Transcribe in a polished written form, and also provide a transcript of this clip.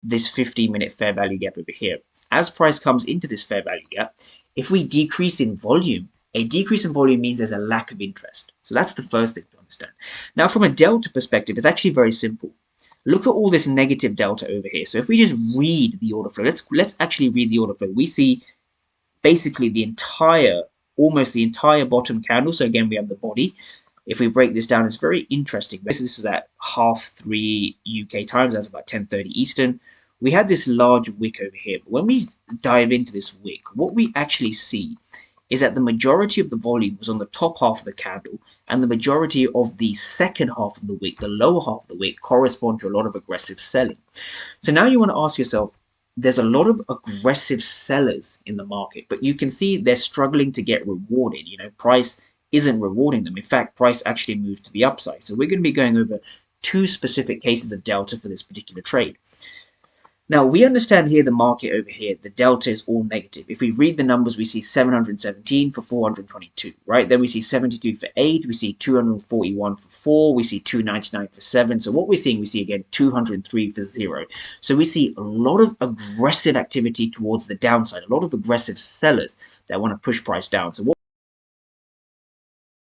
this 15-minute fair value gap over here. As price comes into this fair value gap, if we decrease in volume, a decrease in volume means there's a lack of interest. So that's the first thing to understand. Now, from a delta perspective, it's actually very simple. Look at all this negative delta over here. So if we just read the order flow, let's actually read the order flow. We see basically almost the entire bottom candle. So again, we have the body. If we break this down, it's very interesting. This is at 3:30 UK times. That's about 10:30 Eastern. We had this large wick over here. But when we dive into this wick, what we actually see is that the majority of the volume was on the top half of the candle, and the majority of the second half of the wick, the lower half of the wick, correspond to a lot of aggressive selling. So now you want to ask yourself, there's a lot of aggressive sellers in the market, but you can see they're struggling to get rewarded. Price isn't rewarding them. In fact, price actually moves to the upside. So we're going to be going over two specific cases of delta for this particular trade. Now, we understand here the market over here, the delta is all negative. If we read the numbers, we see 717 for 422, right? Then we see 72 for 8, we see 241 for 4, we see 299 for 7. So what we're seeing, we see again 203 for 0. So we see a lot of aggressive activity towards the downside, a lot of aggressive sellers that want to push price down. So what